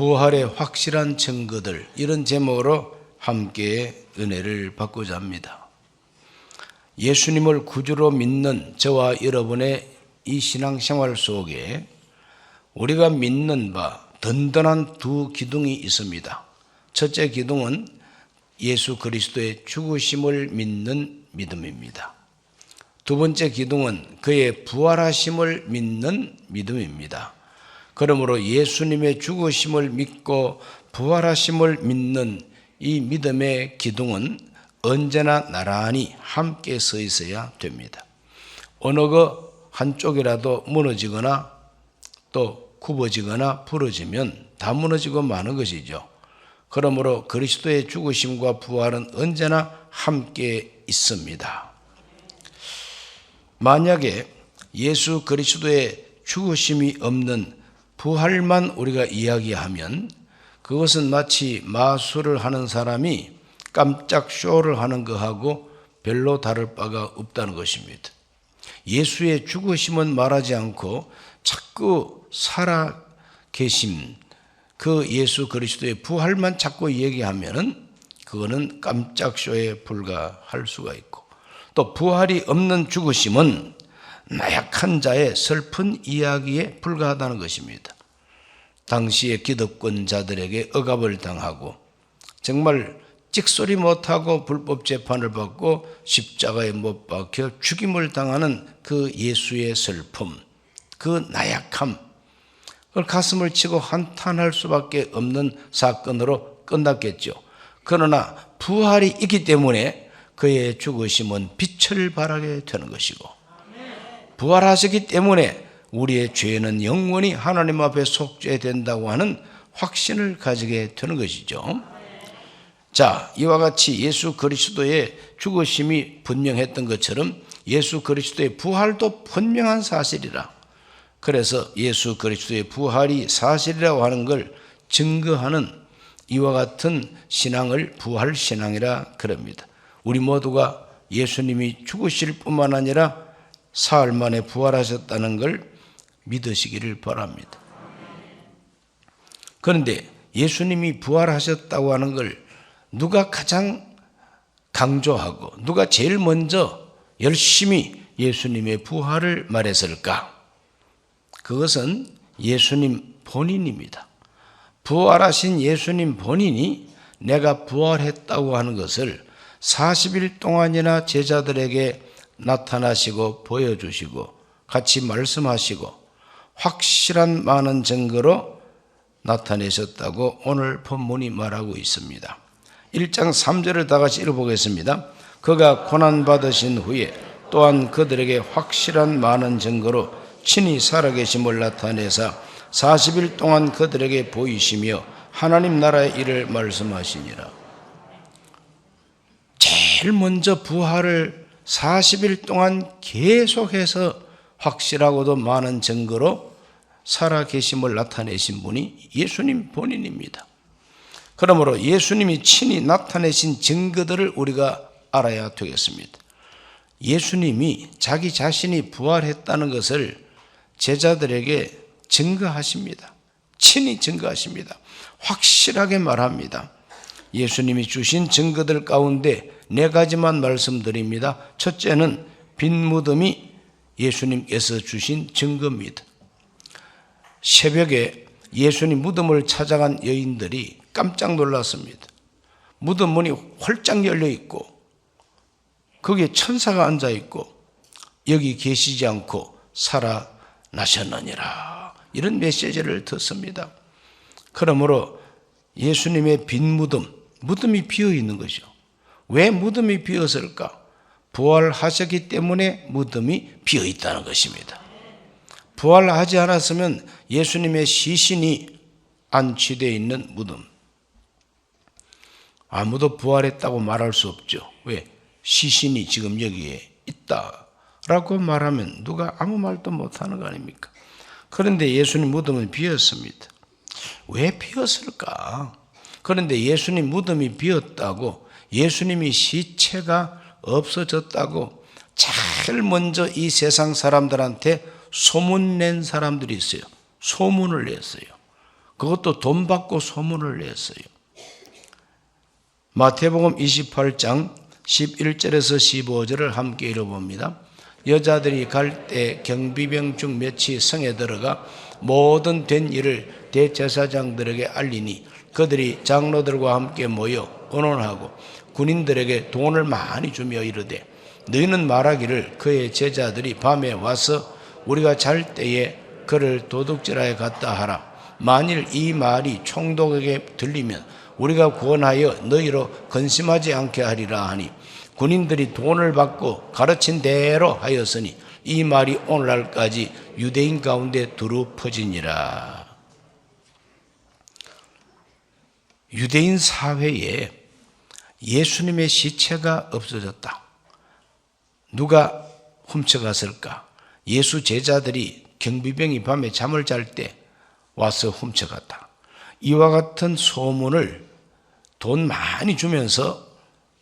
부활의 확실한 증거들, 이런 제목으로 함께 은혜를 받고자 합니다. 예수님을 구주로 믿는 저와 여러분의 이 신앙생활 속에 우리가 믿는 바 든든한 두 기둥이 있습니다. 첫째 기둥은 예수 그리스도의 죽으심을 믿는 믿음입니다. 두 번째 기둥은 그의 부활하심을 믿는 믿음입니다. 그러므로 예수님의 죽으심을 믿고 부활하심을 믿는 이 믿음의 기둥은 언제나 나란히 함께 서 있어야 됩니다. 어느 그 한쪽이라도 무너지거나 또 굽어지거나 부러지면 다 무너지고 마는 것이죠. 그러므로 그리스도의 죽으심과 부활은 언제나 함께 있습니다. 만약에 예수 그리스도의 죽으심이 없는 부활만 우리가 이야기하면 그것은 마치 마술을 하는 사람이 깜짝 쇼를 하는 것하고 별로 다를 바가 없다는 것입니다. 예수의 죽으심은 말하지 않고 자꾸 살아 계심, 그 예수 그리스도의 부활만 자꾸 얘기하면은 그거는 깜짝 쇼에 불과할 수가 있고, 또 부활이 없는 죽으심은 나약한 자의 슬픈 이야기에 불과하다는 것입니다. 당시의 기득권자들에게 억압을 당하고 정말 찍소리 못하고 불법 재판을 받고 십자가에 못 박혀 죽임을 당하는 그 예수의 슬픔, 그 나약함, 그걸 가슴을 치고 한탄할 수밖에 없는 사건으로 끝났겠죠. 그러나 부활이 있기 때문에 그의 죽으심은 빛을 발하게 되는 것이고, 부활하셨기 때문에 우리의 죄는 영원히 하나님 앞에 속죄된다고 하는 확신을 가지게 되는 것이죠. 자, 이와 같이 예수 그리스도의 죽으심이 분명했던 것처럼 예수 그리스도의 부활도 분명한 사실이라. 그래서 예수 그리스도의 부활이 사실이라고 하는 걸 증거하는 이와 같은 신앙을 부활신앙이라 그럽니다. 우리 모두가 예수님이 죽으실 뿐만 아니라 사흘 만에 부활하셨다는 걸 믿으시기를 바랍니다. 그런데 예수님이 부활하셨다고 하는 걸 누가 가장 강조하고 누가 제일 먼저 열심히 예수님의 부활을 말했을까? 그것은 예수님 본인입니다. 부활하신 예수님 본인이 내가 부활했다고 하는 것을 40일 동안이나 제자들에게 나타나시고 보여주시고 같이 말씀하시고 확실한 많은 증거로 나타내셨다고 오늘 본문이 말하고 있습니다. 1장 3절을 다 같이 읽어보겠습니다. 그가 고난받으신 후에 또한 그들에게 확실한 많은 증거로 친히 살아계심을 나타내사 40일 동안 그들에게 보이시며 하나님 나라의 일을 말씀하시니라. 제일 먼저 부활을 40일 동안 계속해서 확실하고도 많은 증거로 살아계심을 나타내신 분이 예수님 본인입니다. 그러므로 예수님이 친히 나타내신 증거들을 우리가 알아야 되겠습니다. 예수님이 자기 자신이 부활했다는 것을 제자들에게 증거하십니다. 친히 증거하십니다. 확실하게 말합니다. 예수님이 주신 증거들 가운데 4가지만 말씀드립니다. 첫째는 빈 무덤이 예수님께서 주신 증거입니다. 새벽에 예수님 무덤을 찾아간 여인들이 깜짝 놀랐습니다. 무덤 문이 활짝 열려 있고 거기에 천사가 앉아 있고 여기 계시지 않고 살아나셨느니라, 이런 메시지를 듣습니다. 그러므로 예수님의 빈 무덤이 비어 있는 것이죠. 왜 무덤이 비었을까? 부활하셨기 때문에 무덤이 비어 있다는 것입니다. 부활하지 않았으면 예수님의 시신이 안치되어 있는 무덤, 아무도 부활했다고 말할 수 없죠. 왜? 시신이 지금 여기에 있다라고 말하면 누가 아무 말도 못하는 거 아닙니까? 그런데 예수님 무덤은 비었습니다. 왜 비었을까? 그런데 예수님 무덤이 비었다고, 예수님이 시체가 없어졌다고 제일 먼저 이 세상 사람들한테 소문낸 사람들이 있어요. 소문을 냈어요. 그것도 돈 받고 소문을 냈어요. 마태복음 28장 11절에서 15절을 함께 읽어봅니다. 여자들이 갈 때 경비병 중 몇이 성에 들어가 모든 된 일을 대제사장들에게 알리니 그들이 장로들과 함께 모여 의논하고 군인들에게 돈을 많이 주며 이르되 너희는 말하기를 그의 제자들이 밤에 와서 우리가 잘 때에 그를 도둑질하여 갔다 하라. 만일 이 말이 총독에게 들리면 우리가 구원하여 너희로 근심하지 않게 하리라 하니 군인들이 돈을 받고 가르친 대로 하였으니 이 말이 오늘날까지 유대인 가운데 두루 퍼지니라. 유대인 사회에 예수님의 시체가 없어졌다. 누가 훔쳐갔을까? 예수 제자들이 경비병이 밤에 잠을 잘 때 와서 훔쳐갔다. 이와 같은 소문을 돈 많이 주면서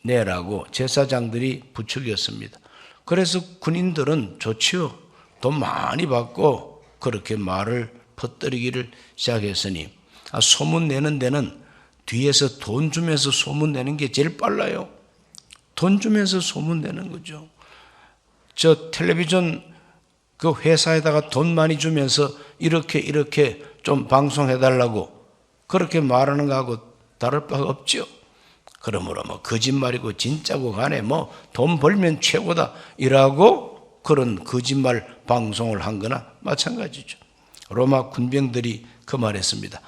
내라고 제사장들이 부추겼습니다. 그래서 군인들은 좋지요. 돈 많이 받고 그렇게 말을 퍼뜨리기를 시작했으니 소문 내는 데는 뒤에서 돈 주면서 소문 내는 게 제일 빨라요. 돈 주면서 소문 내는 거죠. 저 텔레비전 그 회사에다가 돈 많이 주면서 이렇게 좀 방송해달라고 그렇게 말하는 거하고 다를 바가 없죠. 그러므로 뭐 거짓말이고 진짜고 간에 뭐 돈 벌면 최고다 이라고 그런 거짓말 방송을 한 거나 마찬가지죠. 로마 군병들이 그 말했습니다.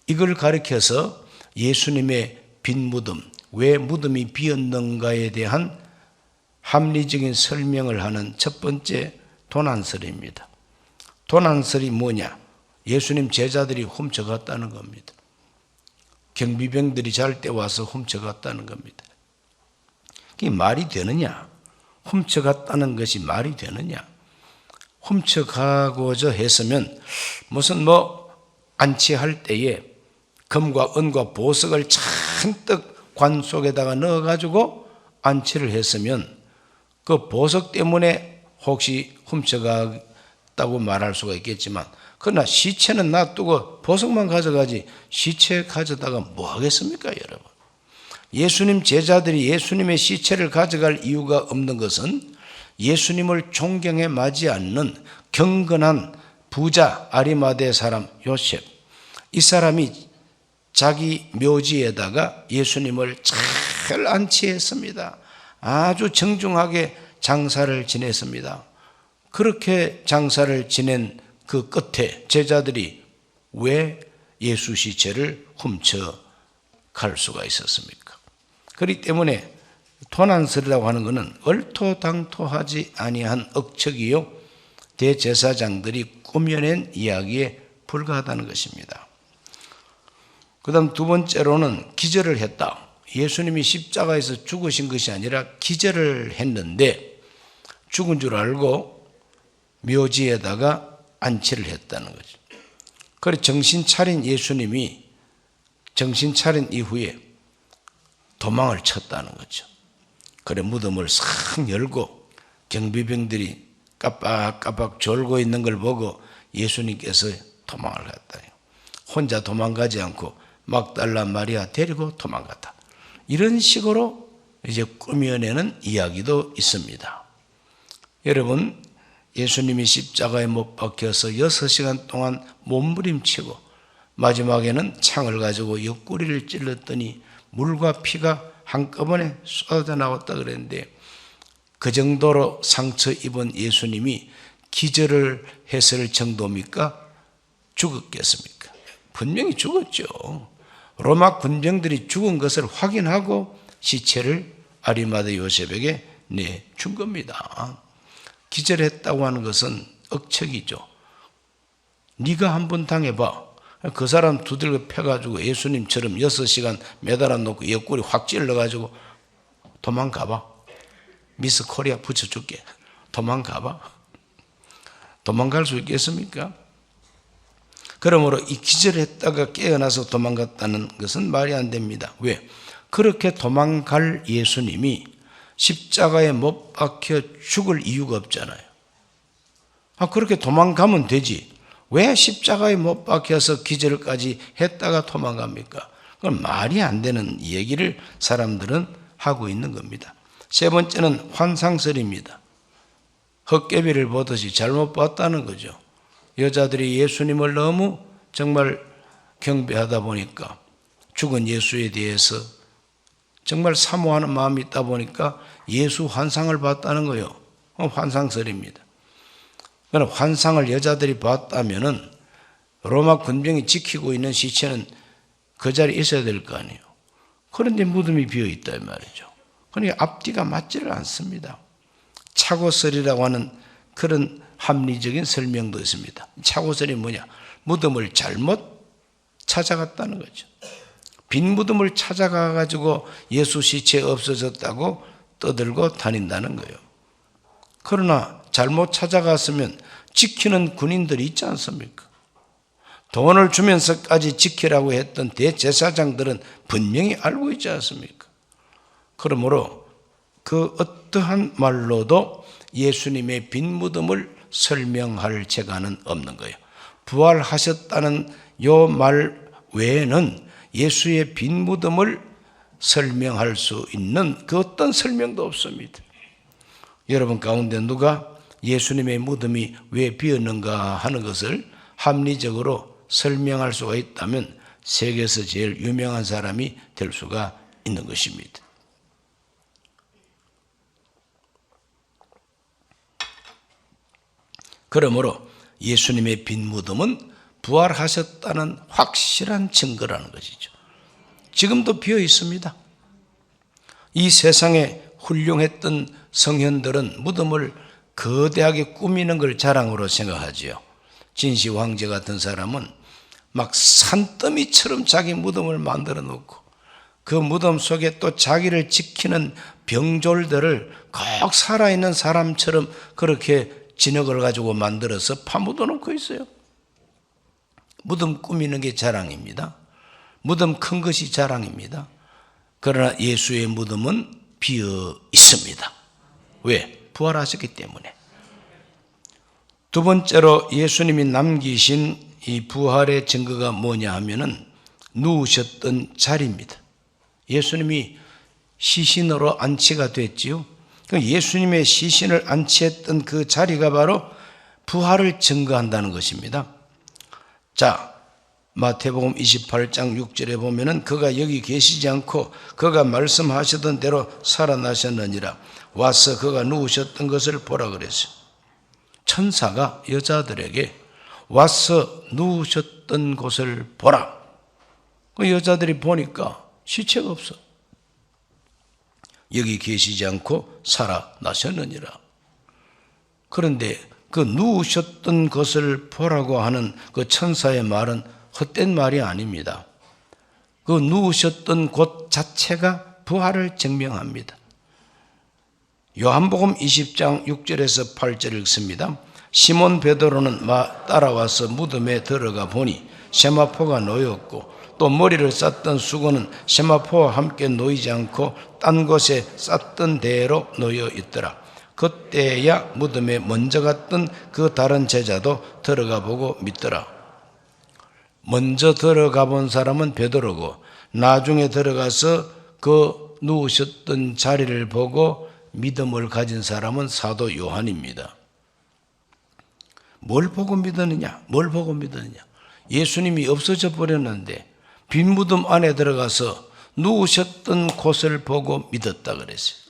이걸 가리켜서 예수님의 빈 무덤, 왜 무덤이 비었는가에 대한 합리적인 설명을 하는 첫 번째 도난설입니다. 도난설이 뭐냐? 예수님 제자들이 훔쳐갔다는 겁니다. 경비병들이 잘 때 와서 훔쳐갔다는 겁니다. 그게 말이 되느냐? 훔쳐갔다는 것이 말이 되느냐? 훔쳐가고자 했으면 무슨 안치할 때에 금과 은과 보석을 잔뜩 관 속에다가 넣어가지고 안치를 했으면 그 보석 때문에 혹시 훔쳐갔다고 말할 수가 있겠지만 그러나 시체는 놔두고 보석만 가져가지 시체 가져다가 뭐 하겠습니까, 여러분? 예수님 제자들이 예수님의 시체를 가져갈 이유가 없는 것은 예수님을 존경해 마지 않는 경건한 부자 아리마대 사람 요셉, 이 사람이 자기 묘지에다가 예수님을 잘 안치했습니다. 아주 정중하게 장사를 지냈습니다. 그렇게 장사를 지낸 그 끝에 제자들이 왜 예수 시체를 훔쳐갈 수가 있었습니까? 그렇기 때문에 도난설이라고 하는 것은 얼토당토하지 아니한 억측이요 대제사장들이 꾸며낸 이야기에 불과하다는 것입니다. 그 다음 두 번째로는 기절을 했다. 예수님이 십자가에서 죽으신 것이 아니라 기절을 했는데 죽은 줄 알고 묘지에다가 안치를 했다는 거죠. 그래 정신 차린 예수님이 정신 차린 이후에 도망을 쳤다는 거죠. 그래 무덤을 싹 열고 경비병들이 깜빡깜빡 졸고 있는 걸 보고 예수님께서 도망을 갔다요. 혼자 도망가지 않고 막달라 마리아 데리고 도망갔다. 이런 식으로 이제 꾸며내는 이야기도 있습니다. 여러분, 예수님이 십자가에 못 박혀서 6시간 동안 몸부림치고 마지막에는 창을 가지고 옆구리를 찔렀더니 물과 피가 한꺼번에 쏟아져 나왔다 그랬는데 그 정도로 상처 입은 예수님이 기절을 했을 정도입니까? 죽었겠습니까? 분명히 죽었죠. 로마 군병들이 죽은 것을 확인하고 시체를 아리마대 요셉에게 내준 겁니다. 기절했다고 하는 것은 억측이죠. 네가 한번 당해봐. 그 사람 두들겨 패가지고 예수님처럼 6시간 매달아 놓고 옆구리 확 찔러가지고 도망가봐. 미스 코리아 붙여줄게. 도망가봐. 도망갈 수 있겠습니까? 그러므로 이 기절했다가 깨어나서 도망갔다는 것은 말이 안 됩니다. 왜? 그렇게 도망갈 예수님이 십자가에 못 박혀 죽을 이유가 없잖아요. 그렇게 도망가면 되지. 왜 십자가에 못 박혀서 기절까지 했다가 도망갑니까? 그건 말이 안 되는 얘기를 사람들은 하고 있는 겁니다. 세 번째는 환상설입니다. 헛개비를 보듯이 잘못 봤다는 거죠. 여자들이 예수님을 너무 정말 경배하다 보니까 죽은 예수에 대해서 정말 사모하는 마음이 있다 보니까 예수 환상을 봤다는 거예요. 환상설입니다. 그러나 환상을 여자들이 봤다면은 로마 군병이 지키고 있는 시체는 그 자리에 있어야 될 거 아니에요. 그런데 무덤이 비어 있다 이 말이죠. 그러니까 앞뒤가 맞지를 않습니다. 착오설이라고 하는 그런 합리적인 설명도 있습니다. 착오설이 뭐냐? 무덤을 잘못 찾아갔다는 거죠. 빈 무덤을 찾아가 가지고 예수 시체 없어졌다고 떠들고 다닌다는 거예요. 그러나 잘못 찾아갔으면 지키는 군인들이 있지 않습니까? 돈을 주면서까지 지키라고 했던 대제사장들은 분명히 알고 있지 않습니까? 그러므로 그 어떠한 말로도 예수님의 빈 무덤을 설명할 재간은 없는 거예요. 부활하셨다는 요 말 외에는 예수의 빈 무덤을 설명할 수 있는 그 어떤 설명도 없습니다. 여러분 가운데 누가 예수님의 무덤이 왜 비었는가 하는 것을 합리적으로 설명할 수가 있다면 세계에서 제일 유명한 사람이 될 수가 있는 것입니다. 그러므로 예수님의 빈 무덤은 부활하셨다는 확실한 증거라는 것이죠. 지금도 비어 있습니다. 이 세상에 훌륭했던 성현들은 무덤을 거대하게 꾸미는 걸 자랑으로 생각하지요. 진시 황제 같은 사람은 막 산더미처럼 자기 무덤을 만들어 놓고 그 무덤 속에 또 자기를 지키는 병졸들을 꼭 살아있는 사람처럼 그렇게 진흙을 가지고 만들어서 파묻어 놓고 있어요. 무덤 꾸미는 게 자랑입니다. 무덤 큰 것이 자랑입니다. 그러나 예수의 무덤은 비어 있습니다. 왜? 부활하셨기 때문에. 두 번째로 예수님이 남기신 이 부활의 증거가 뭐냐 하면은 누우셨던 자리입니다. 예수님이 시신으로 안치가 됐지요. 예수님의 시신을 안치했던 그 자리가 바로 부활을 증거한다는 것입니다. 자, 마태복음 28장 6절에 보면은 그가 여기 계시지 않고 그가 말씀하시던 대로 살아나셨느니라. 와서 그가 누우셨던 것을 보라 그랬어요. 천사가 여자들에게 와서 누우셨던 곳을 보라. 그 여자들이 보니까 시체가 없어. 여기 계시지 않고 살아나셨느니라. 그런데 그 누우셨던 것을 보라고 하는 그 천사의 말은 헛된 말이 아닙니다. 그 누우셨던 곳 자체가 부활을 증명합니다. 요한복음 20장 6절에서 8절 읽습니다. 시몬 베드로는 따라와서 무덤에 들어가 보니 세마포가 놓였고 또 머리를 쌌던 수건은 세마포와 함께 놓이지 않고 딴 곳에 쌌던 대로 놓여 있더라. 그때야 무덤에 먼저 갔던 그 다른 제자도 들어가 보고 믿더라. 먼저 들어가 본 사람은 베드로고 나중에 들어가서 그 누우셨던 자리를 보고 믿음을 가진 사람은 사도 요한입니다. 뭘 보고 믿었느냐? 뭘 보고 믿었느냐? 예수님이 없어져 버렸는데 빈 무덤 안에 들어가서 누우셨던 곳을 보고 믿었다 그랬어요.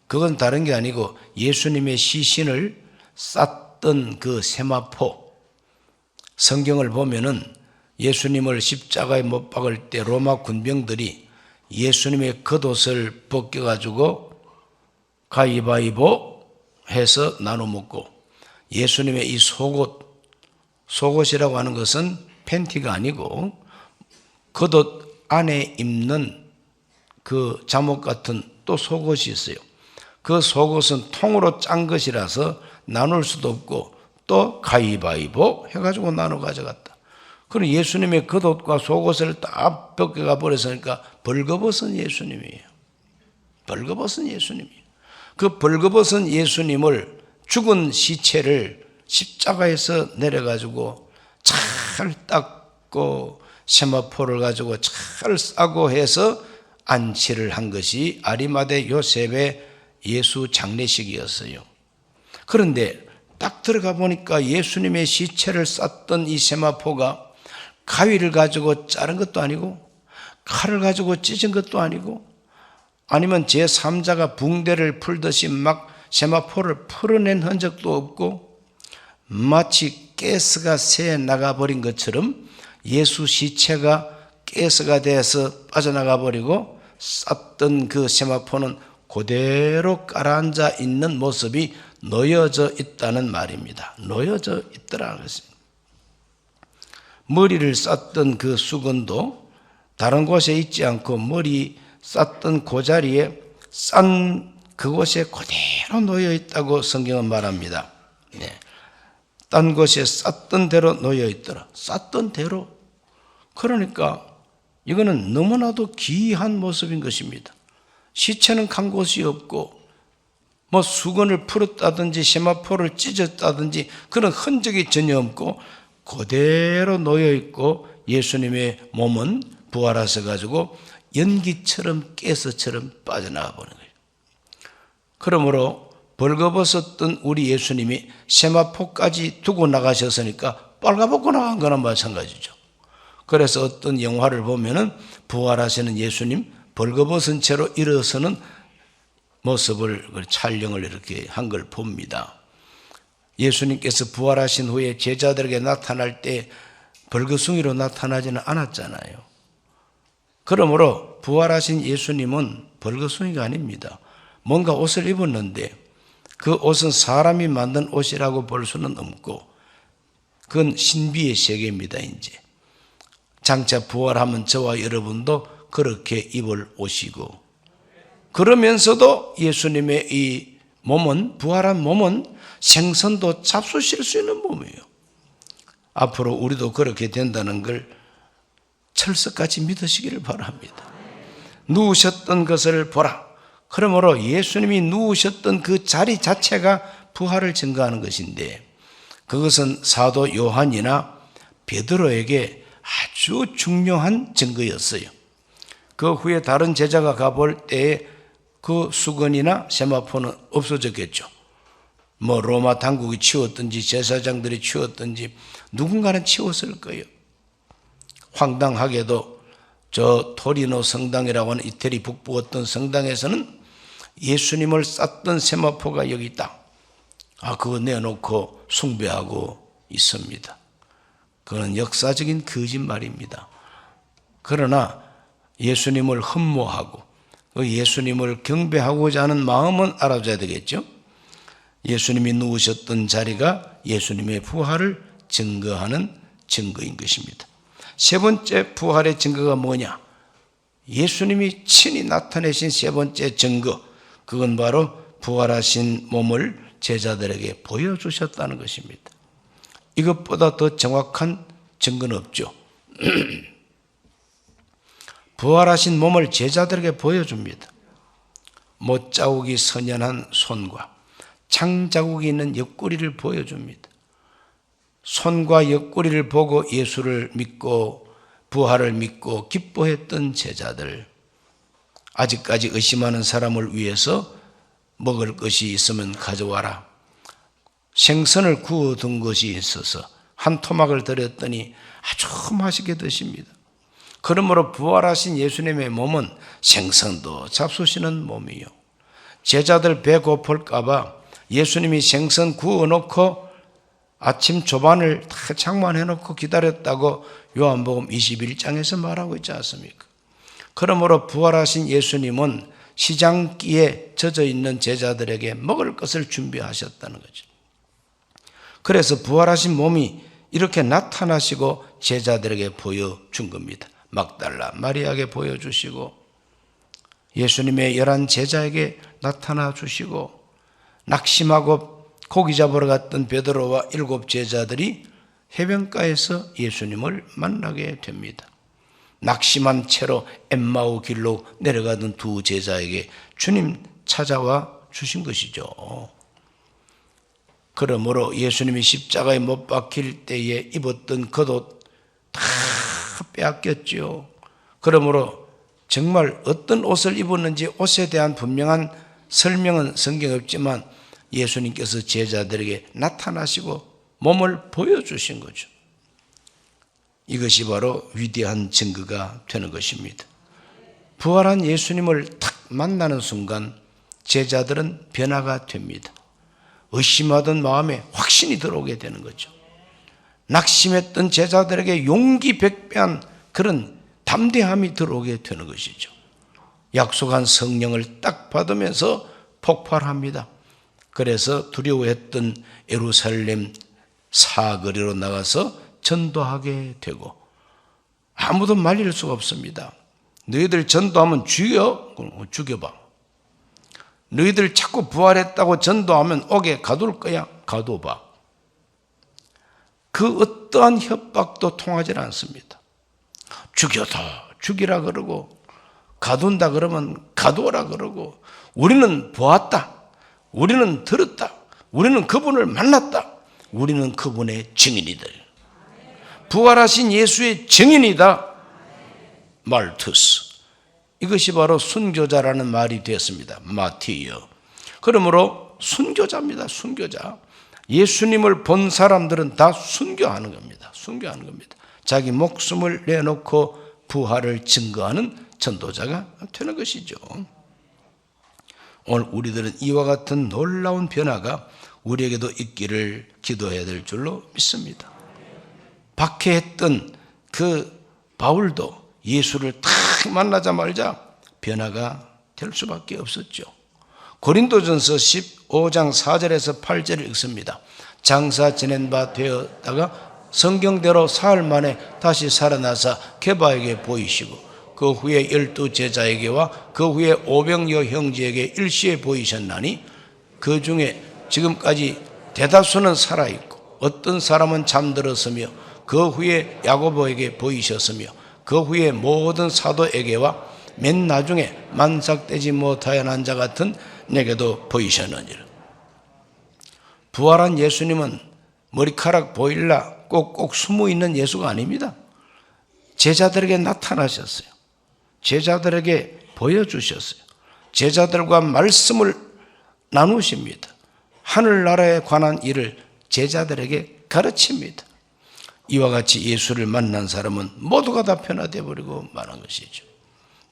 그건 다른 게 아니고 예수님의 시신을 쌌던 그 세마포, 성경을 보면은 예수님을 십자가에 못 박을 때 로마 군병들이 예수님의 겉옷을 벗겨가지고 가위바위보 해서 나눠 먹고 예수님의 이 속옷이라고 하는 것은 팬티가 아니고 겉옷 안에 입는 그 잠옷 같은 또 속옷이 있어요. 그 속옷은 통으로 짠 것이라서 나눌 수도 없고 또 가위바위보 해가지고 나눠 가져갔다. 그럼 예수님의 겉옷과 속옷을 다 벗겨가 버렸으니까 벌거벗은 예수님이에요. 벌거벗은 예수님이에요. 그 벌거벗은 예수님을 죽은 시체를 십자가에서 내려가지고 잘 닦고 세마포를 가지고 잘 싸고 해서 안치를 한 것이 아리마대 요셉의 예수 장례식이었어요. 그런데 딱 들어가 보니까 예수님의 시체를 쌌던 이 세마포가 가위를 가지고 자른 것도 아니고 칼을 가지고 찢은 것도 아니고 아니면 제3자가 붕대를 풀듯이 막 세마포를 풀어낸 흔적도 없고 마치 가스가 새 나가버린 것처럼 예수 시체가 가스가 돼서 빠져나가 버리고 쌌던 그 세마포는 그대로 깔아앉아 있는 모습이 놓여져 있다는 말입니다. 놓여져 있더라는 것입니다. 머리를 쌌던 그 수건도 다른 곳에 있지 않고 머리 쌌던 그 자리에 싼 그곳에 그대로 놓여 있다고 성경은 말합니다. 네. 딴 곳에 쌌던 대로 놓여 있더라. 쌌던 대로. 그러니까 이거는 너무나도 기이한 모습인 것입니다. 시체는 간 곳이 없고 뭐 수건을 풀었다든지 세마포를 찢었다든지 그런 흔적이 전혀 없고 그대로 놓여 있고 예수님의 몸은 부활하셔 가지고 연기처럼 가스처럼 빠져나가 버리는 거예요. 그러므로 벌거벗었던 우리 예수님이 세마포까지 두고 나가셨으니까 빨가벗고 나간 거나 마찬가지죠. 그래서 어떤 영화를 보면은 부활하시는 예수님 벌거벗은 채로 일어서는 모습을 촬영을 이렇게 한 걸 봅니다. 예수님께서 부활하신 후에 제자들에게 나타날 때 벌거숭이로 나타나지는 않았잖아요. 그러므로 부활하신 예수님은 벌거숭이가 아닙니다. 뭔가 옷을 입었는데 그 옷은 사람이 만든 옷이라고 볼 수는 없고 그건 신비의 세계입니다. 이제 장차 부활하면 저와 여러분도 그렇게 입을 옷이고 그러면서도 예수님의 이 몸은 부활한 몸은 생선도 잡수실 수 있는 몸이에요. 앞으로 우리도 그렇게 된다는 걸 철석같이 믿으시기를 바랍니다. 누우셨던 것을 보라. 그러므로 예수님이 누우셨던 그 자리 자체가 부활을 증거하는 것인데 그것은 사도 요한이나 베드로에게 아주 중요한 증거였어요. 그 후에 다른 제자가 가볼 때에 그 수건이나 세마포는 없어졌겠죠. 뭐 로마 당국이 치웠든지 제사장들이 치웠든지 누군가는 치웠을 거예요. 황당하게도 저 토리노 성당이라고 하는 이태리 북부 어떤 성당에서는 예수님을 쌌던 세마포가 여기 있다. 그거 내놓고 숭배하고 있습니다. 그건 역사적인 거짓말입니다. 그러나 예수님을 흠모하고 예수님을 경배하고자 하는 마음은 알아줘야 되겠죠. 예수님이 누우셨던 자리가 예수님의 부활을 증거하는 증거인 것입니다. 세 번째 부활의 증거가 뭐냐? 예수님이 친히 나타내신 세 번째 증거, 그건 바로 부활하신 몸을 제자들에게 보여주셨다는 것입니다. 이것보다 더 정확한 증거는 없죠. 부활하신 몸을 제자들에게 보여줍니다. 못자국이 선연한 손과 창자국이 있는 옆구리를 보여줍니다. 손과 옆구리를 보고 예수를 믿고 부활을 믿고 기뻐했던 제자들, 아직까지 의심하는 사람을 위해서 먹을 것이 있으면 가져와라. 생선을 구워둔 것이 있어서 한 토막을 드렸더니 아주 맛있게 드십니다. 그러므로 부활하신 예수님의 몸은 생선도 잡수시는 몸이요. 제자들 배 고플까 봐 예수님이 생선 구워놓고 아침 조반을 다 장만해놓고 기다렸다고 요한복음 21장에서 말하고 있지 않습니까? 그러므로 부활하신 예수님은 시장기에 젖어있는 제자들에게 먹을 것을 준비하셨다는 거죠. 그래서 부활하신 몸이 이렇게 나타나시고 제자들에게 보여준 겁니다. 막달라 마리아에게 보여주시고 예수님의 11 제자에게 나타나 주시고 낙심하고 고기 잡으러 갔던 베드로와 7 제자들이 해변가에서 예수님을 만나게 됩니다. 낙심한 채로 엠마오 길로 내려가던 2 제자에게 주님 찾아와 주신 것이죠. 그러므로 예수님이 십자가에 못 박힐 때에 입었던 겉옷 다 빼앗겼죠. 그러므로 정말 어떤 옷을 입었는지 옷에 대한 분명한 설명은 성경에 없지만 예수님께서 제자들에게 나타나시고 몸을 보여주신 거죠. 이것이 바로 위대한 증거가 되는 것입니다. 부활한 예수님을 탁 만나는 순간 제자들은 변화가 됩니다. 의심하던 마음에 확신이 들어오게 되는 거죠. 낙심했던 제자들에게 용기 백배한 그런 담대함이 들어오게 되는 것이죠. 약속한 성령을 딱 받으면서 폭발합니다. 그래서 두려워했던 예루살렘 사거리로 나가서 전도하게 되고 아무도 말릴 수가 없습니다. 너희들 전도하면 죽여? 죽여봐. 너희들 자꾸 부활했다고 전도하면 옥에 가둘 거야? 가둬봐. 그 어떠한 협박도 통하지 않습니다. 죽여다 죽이라 그러고 가둔다 그러면 가두어라 그러고 우리는 보았다. 우리는 들었다. 우리는 그분을 만났다. 우리는 그분의 증인이들. 부활하신 예수의 증인이다. 말투스. 이것이 바로 순교자라는 말이 되었습니다. 마티어. 그러므로 순교자입니다. 순교자. 예수님을 본 사람들은 다 순교하는 겁니다. 순교하는 겁니다. 자기 목숨을 내놓고 부활을 증거하는 전도자가 되는 것이죠. 오늘 우리들은 이와 같은 놀라운 변화가 우리에게도 있기를 기도해야 될 줄로 믿습니다. 박해했던 그 바울도 예수를 딱 만나자마자 변화가 될 수밖에 없었죠. 고린도전서 15장 4절에서 8절을 읽습니다. 장사 지낸 바 되었다가 성경대로 사흘 만에 다시 살아나사 게바에게 보이시고 그 후에 12 제자에게와 그 후에 500여 형제에게 일시에 보이셨나니 그 중에 지금까지 대다수는 살아있고 어떤 사람은 잠들었으며 그 후에 야고보에게 보이셨으며 그 후에 모든 사도에게와 맨 나중에 만삭되지 못하였는 자 같은 내게도 보이셨느니라. 부활한 예수님은 머리카락 보일라 꼭꼭 숨어있는 예수가 아닙니다. 제자들에게 나타나셨어요. 제자들에게 보여주셨어요. 제자들과 말씀을 나누십니다. 하늘나라에 관한 일을 제자들에게 가르칩니다. 이와 같이 예수를 만난 사람은 모두가 다 변화되어 버리고 말한 것이죠.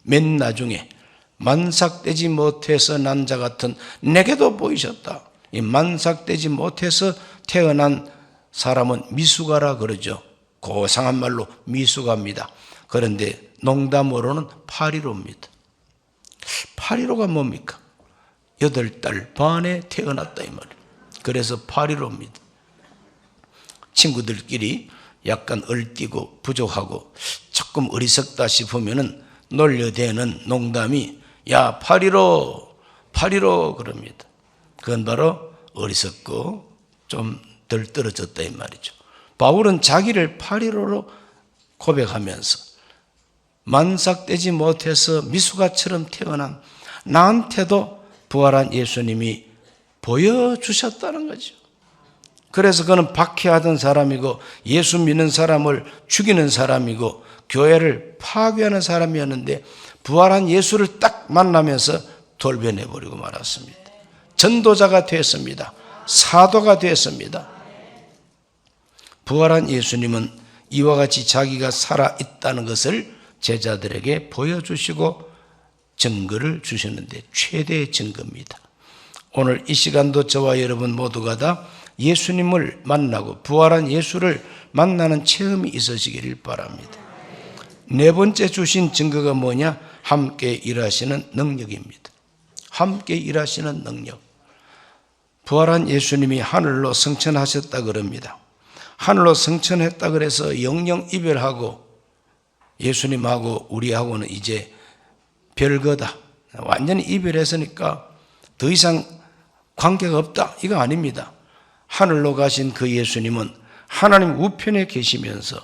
맨 나중에 만삭되지 못해서 난 자 같은 내게도 보이셨다. 이 만삭되지 못해서 태어난 사람은 미숙아라 그러죠. 고상한 말로 미숙아입니다. 그런데 농담으로는 파리로입니다. 파리로가 뭡니까? 8달 반에 태어났다 이 말이에요. 그래서 파리로입니다. 친구들끼리 약간 얼뛰고 부족하고 조금 어리석다 싶으면은 놀려대는 농담이 야 파리로 그럽니다. 그건 바로 어리석고 좀 덜 떨어졌다 이 말이죠. 바울은 자기를 파리로로 고백하면서 만삭되지 못해서 미숙아처럼 태어난 나한테도 부활한 예수님이 보여주셨다는 거죠. 그래서 그는 박해하던 사람이고 예수 믿는 사람을 죽이는 사람이고 교회를 파괴하는 사람이었는데 부활한 예수를 딱 만나면서 돌변해버리고 말았습니다. 전도자가 됐습니다. 사도가 됐습니다. 부활한 예수님은 이와 같이 자기가 살아있다는 것을 제자들에게 보여주시고 증거를 주셨는데 최대의 증거입니다. 오늘 이 시간도 저와 여러분 모두가 다 예수님을 만나고 부활한 예수를 만나는 체험이 있으시기를 바랍니다. 네 번째 주신 증거가 뭐냐? 함께 일하시는 능력입니다. 함께 일하시는 능력. 부활한 예수님이 하늘로 승천하셨다 그럽니다. 하늘로 승천했다 그래서 영영 이별하고 예수님하고 우리하고는 이제 별거다. 완전히 이별했으니까 더 이상 관계가 없다. 이거 아닙니다. 하늘로 가신 그 예수님은 하나님 우편에 계시면서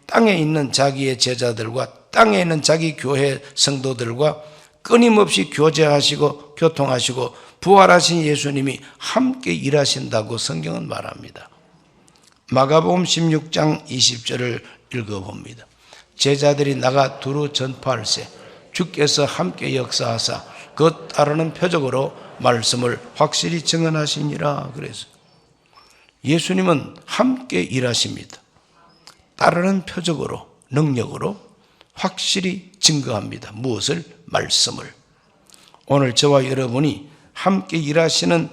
땅에 있는 자기의 제자들과 땅에 있는 자기 교회 성도들과 끊임없이 교제하시고 교통하시고 부활하신 예수님이 함께 일하신다고 성경은 말합니다. 마가복음 16장 20절을 읽어봅니다. 제자들이 나가 두루 전파할세 주께서 함께 역사하사 그 따르는 표적으로 말씀을 확실히 증언하시니라. 그래서 예수님은 함께 일하십니다. 따르는 표적으로, 능력으로 확실히 증거합니다. 무엇을? 말씀을. 오늘 저와 여러분이 함께 일하시는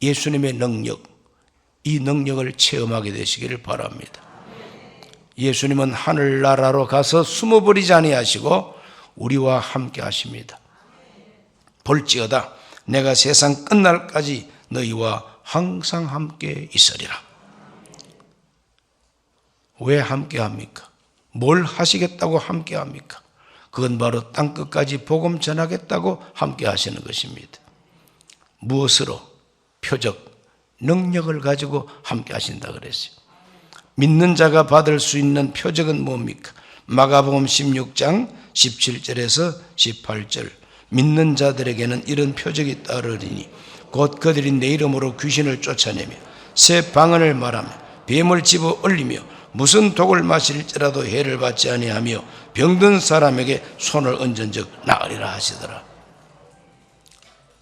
예수님의 능력, 이 능력을 체험하게 되시기를 바랍니다. 예수님은 하늘나라로 가서 숨어버리지 아니하시고 우리와 함께 하십니다. 볼지어다 내가 세상 끝날까지 너희와 항상 함께 있으리라. 왜 함께 합니까? 뭘 하시겠다고 함께 합니까? 그건 바로 땅끝까지 복음 전하겠다고 함께 하시는 것입니다. 무엇으로? 표적, 능력을 가지고 함께 하신다 그랬어요. 믿는 자가 받을 수 있는 표적은 뭡니까? 마가복음 16장 17절에서 18절. 믿는 자들에게는 이런 표적이 따르리니 곧 그들이 내 이름으로 귀신을 쫓아내며 새 방언을 말하며 뱀을 집어 올리며 무슨 독을 마실지라도 해를 받지 아니하며 병든 사람에게 손을 얹은즉 나으리라 하시더라.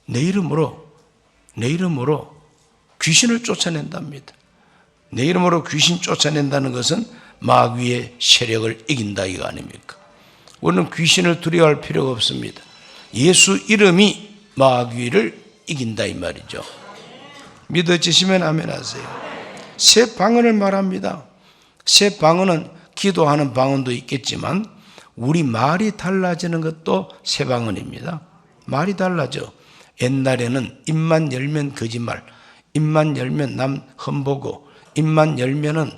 내 이름으로 귀신을 쫓아낸답니다. 내 이름으로 귀신 쫓아낸다는 것은 마귀의 세력을 이긴다 이거 아닙니까? 우리는 귀신을 두려워할 필요가 없습니다. 예수 이름이 마귀를 이긴다 이 말이죠. 믿어지시면 아멘 하세요. 새 방언을 말합니다. 새 방언은 기도하는 방언도 있겠지만 우리 말이 달라지는 것도 새 방언입니다. 말이 달라져. 옛날에는 입만 열면 거짓말, 입만 열면 남 흠보고, 입만 열면은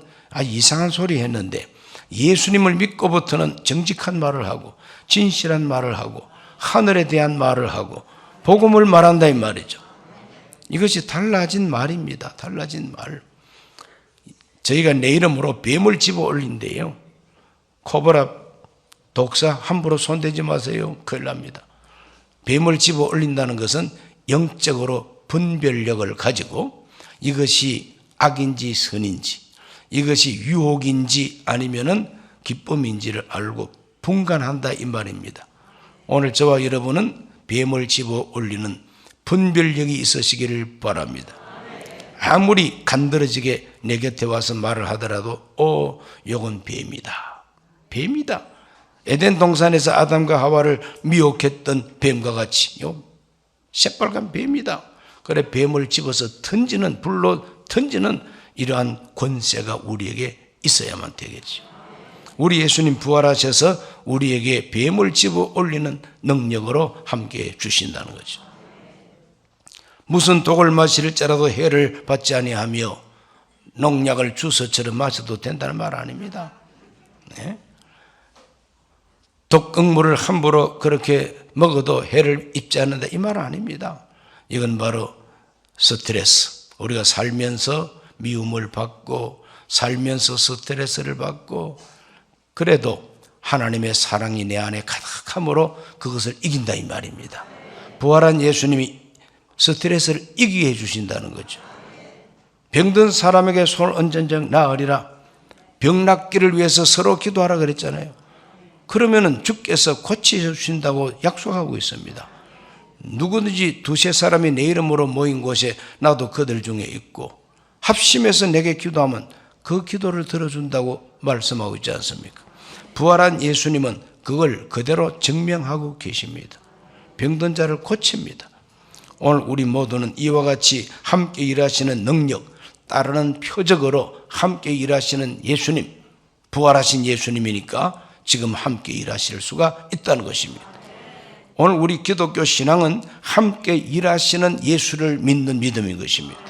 이상한 소리 했는데 예수님을 믿고부터는 정직한 말을 하고 진실한 말을 하고 하늘에 대한 말을 하고 복음을 말한다 이 말이죠. 이것이 달라진 말입니다. 달라진 말. 저희가 내 이름으로 뱀을 집어 올린대요. 코브라 독사 함부로 손대지 마세요. 큰일 납니다. 뱀을 집어 올린다는 것은 영적으로 분별력을 가지고 이것이 악인지 선인지, 이것이 유혹인지 아니면은 기쁨인지를 알고 분간한다 이 말입니다. 오늘 저와 여러분은 뱀을 집어 올리는 분별력이 있으시기를 바랍니다. 아무리 간드러지게 내 곁에 와서 말을 하더라도 이건 뱀이다. 뱀이다. 에덴 동산에서 아담과 하와를 미혹했던 뱀과 같이 새빨간 뱀이다. 그래 뱀을 집어서 던지는, 불로 던지는 이러한 권세가 우리에게 있어야만 되겠죠. 우리 예수님 부활하셔서 우리에게 뱀을 집어 올리는 능력으로 함께 주신다는 거죠. 무슨 독을 마실지라도 해를 받지 아니하며 농약을 주스처럼 마셔도 된다는 말 아닙니다. 네? 독극물을 함부로 그렇게 먹어도 해를 입지 않는다 이 말 아닙니다. 이건 바로 스트레스. 우리가 살면서 미움을 받고 살면서 스트레스를 받고 그래도 하나님의 사랑이 내 안에 가득함으로 그것을 이긴다 이 말입니다. 부활한 예수님이 스트레스를 이기게 해주신다는 거죠. 병든 사람에게 손을 얹은 적 나으리라. 병 낫기를 위해서 서로 기도하라 그랬잖아요. 그러면은 주께서 고치셔주신다고 약속하고 있습니다. 누구든지 두세 사람이 내 이름으로 모인 곳에 나도 그들 중에 있고 합심해서 내게 기도하면 그 기도를 들어준다고 말씀하고 있지 않습니까? 부활한 예수님은 그걸 그대로 증명하고 계십니다. 병든 자를 고칩니다. 오늘 우리 모두는 이와 같이 함께 일하시는 능력, 따르는 표적으로 함께 일하시는 예수님, 부활하신 예수님이니까 지금 함께 일하실 수가 있다는 것입니다. 오늘 우리 기독교 신앙은 함께 일하시는 예수를 믿는 믿음인 것입니다.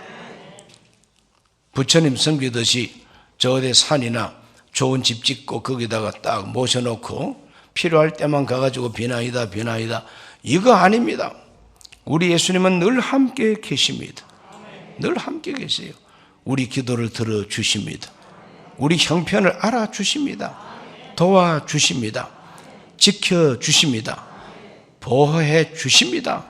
부처님 섬기듯이 저 어디 산이나 좋은 집 짓고 거기다가 딱 모셔놓고 필요할 때만 가가지고 비나이다 이거 아닙니다. 우리 예수님은 늘 함께 계십니다. 늘 함께 계세요. 우리 기도를 들어주십니다. 우리 형편을 알아주십니다. 도와주십니다. 지켜주십니다. 보호해 주십니다.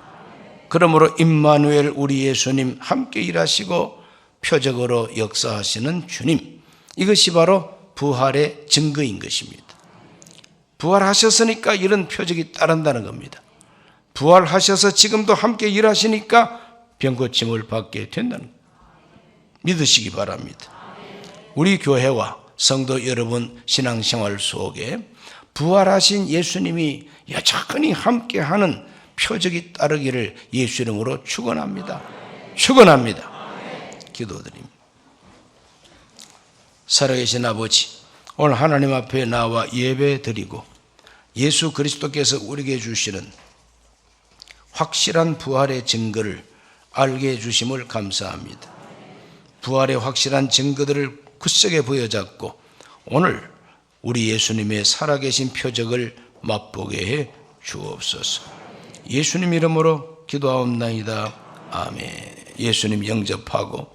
그러므로 임마누엘 우리 예수님 함께 일하시고 표적으로 역사하시는 주님, 이것이 바로 부활의 증거인 것입니다. 부활하셨으니까 이런 표적이 따른다는 겁니다. 부활하셔서 지금도 함께 일하시니까 병고침을 받게 된다는 겁니다. 믿으시기 바랍니다. 우리 교회와 성도 여러분 신앙생활 속에 부활하신 예수님이 여전히 함께하는 표적이 따르기를 예수 이름으로 축원합니다. 축원합니다. 기도드립니다. 살아계신 아버지, 오늘 하나님 앞에 나와 예배드리고 예수 그리스도께서 우리에게 주시는 확실한 부활의 증거를 알게 해주심을 감사합니다. 부활의 확실한 증거들을 굳세게 부여잡고 오늘 우리 예수님의 살아계신 표적을 맛보게 해 주옵소서. 예수님 이름으로 기도하옵나이다. 아멘. 예수님 영접하고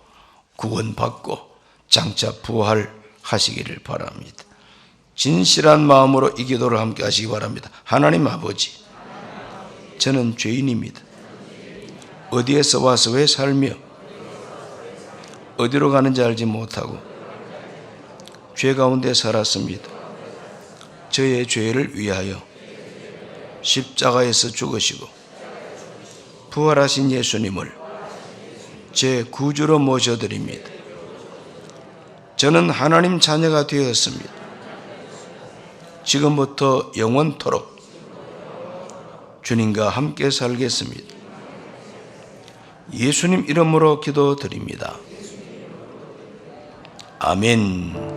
구원받고 장차 부활하시기를 바랍니다. 진실한 마음으로 이 기도를 함께 하시기 바랍니다. 하나님 아버지, 저는 죄인입니다. 어디에서 와서 왜 살며 어디로 가는지 알지 못하고 죄 가운데 살았습니다. 저의 죄를 위하여 십자가에서 죽으시고 부활하신 예수님을 제 구주로 모셔드립니다. 저는 하나님 자녀가 되었습니다. 지금부터 영원토록 주님과 함께 살겠습니다. 예수님 이름으로 기도드립니다. 아멘.